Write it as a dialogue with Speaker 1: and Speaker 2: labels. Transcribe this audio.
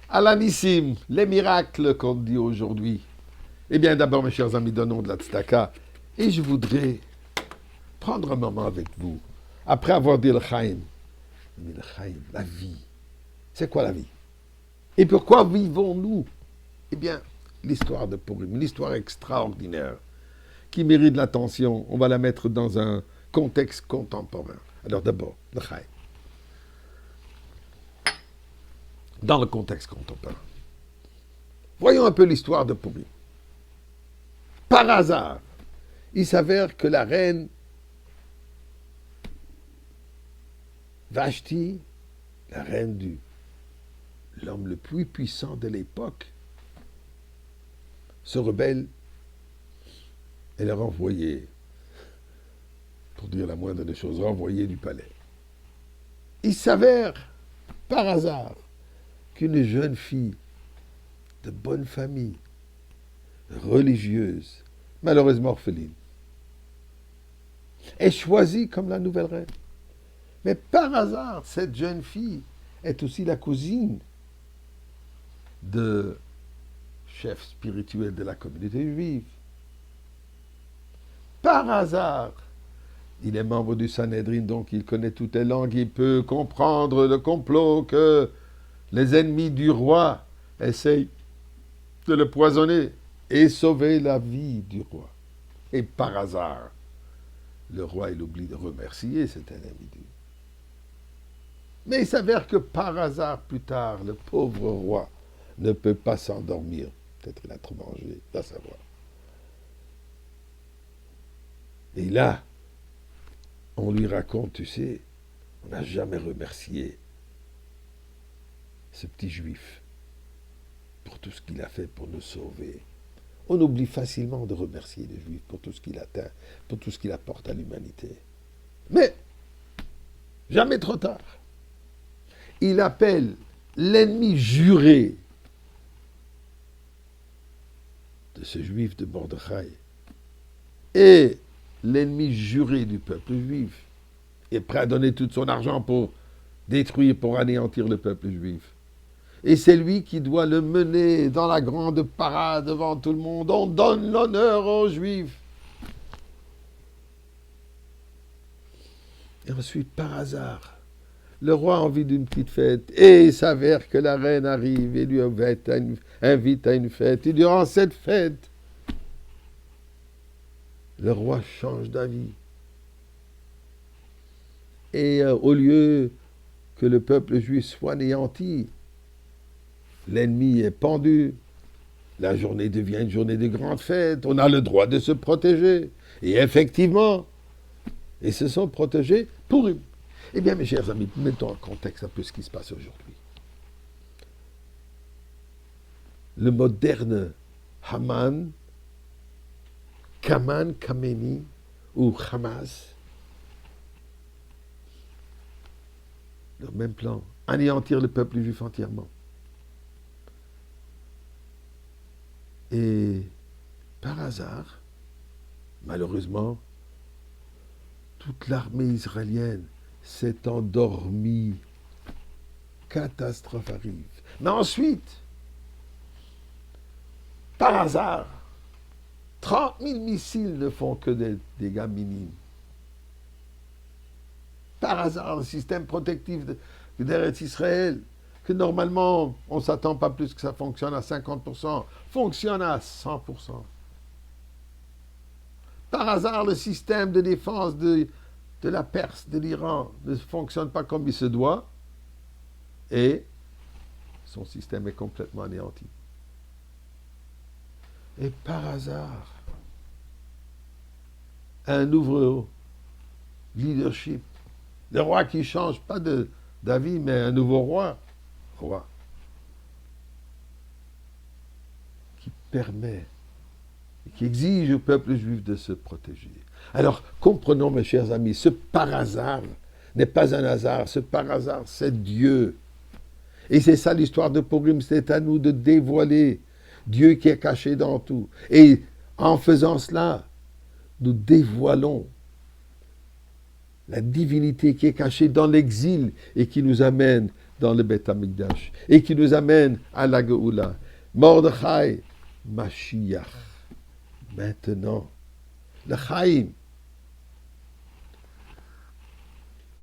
Speaker 1: Alanissim, les miracles qu'on dit aujourd'hui. Eh bien, d'abord, mes chers amis, donnons de la tzedaka. Et je voudrais prendre un moment avec vous, après avoir dit le Chaim. Le Chaim, la vie. C'est quoi la vie? Et pourquoi vivons-nous? Eh bien, l'histoire de Purim, une histoire extraordinaire, qui mérite l'attention. On va la mettre dans un contexte contemporain. Alors d'abord, le Chaim. Dans le contexte contemporain. Voyons un peu l'histoire de Purim. Par hasard, il s'avère que la reine Vashti, la reine du l'homme le plus puissant de l'époque, se rebelle. Elle est renvoyée, pour dire la moindre des choses, renvoyée du palais. Il s'avère, par hasard, qu'une jeune fille de bonne famille, religieuse, malheureusement orpheline, est choisie comme la nouvelle reine. Mais par hasard, cette jeune fille est aussi la cousine de chef spirituel de la communauté juive. Par hasard, il est membre du Sanhédrin, donc il connaît toutes les langues, il peut comprendre le complot que les ennemis du roi essayent de le poisonner et sauver la vie du roi. Et par hasard, le roi, il oublie de remercier cet ennemi. Mais il s'avère que par hasard, plus tard, le pauvre roi ne peut pas s'endormir. Peut-être qu'il a trop mangé, va savoir. Et là, on lui raconte, tu sais, on n'a jamais remercié ce petit juif pour tout ce qu'il a fait pour nous sauver. On oublie facilement de remercier le juif pour tout ce qu'il atteint, pour tout ce qu'il apporte à l'humanité. Mais, jamais trop tard. Il appelle l'ennemi juré de ce juif de Mordechai et l'ennemi juré du peuple juif est prêt à donner tout son argent pour détruire, pour anéantir le peuple juif. Et c'est lui qui doit le mener dans la grande parade devant tout le monde. On donne l'honneur aux Juifs. Et ensuite, par hasard, le roi a envie d'une petite fête. Et il s'avère que la reine arrive et lui invite à une fête. Et durant cette fête, le roi change d'avis. Et au lieu que le peuple juif soit anéanti, l'ennemi est pendu, la journée devient une journée de grande fête, on a le droit de se protéger. Et effectivement, ils se sont protégés pour eux. Eh bien, mes chers amis, mettons en contexte un peu ce qui se passe aujourd'hui. Le moderne Haman, Kaman, Kameni ou Hamas, le même plan, anéantir le peuple juif entièrement. Et par hasard, malheureusement, toute l'armée israélienne s'est endormie. Catastrophe arrive. Mais ensuite, par hasard, 30 000 missiles ne font que des dégâts minimes. Par hasard, le système protectif d'Eretz Israël, que normalement, on ne s'attend pas plus que ça fonctionne à 50%, fonctionne à 100%. Par hasard, le système de défense de la Perse, de l'Iran, ne fonctionne pas comme il se doit, et son système est complètement anéanti. Et par hasard, un nouveau leadership, le roi qui change, pas d'avis, mais un nouveau roi, qui permet, qui exige au peuple juif de se protéger. Alors, comprenons, mes chers amis, ce par hasard n'est pas un hasard, ce par hasard, c'est Dieu. Et c'est ça l'histoire de Purim, c'est à nous de dévoiler Dieu qui est caché dans tout. Et en faisant cela, nous dévoilons la divinité qui est cachée dans l'exil et qui nous amène dans le Beth Amikdash et qui nous amène à la Geoula. Mordechai, Mashiach. Maintenant, le Chaim,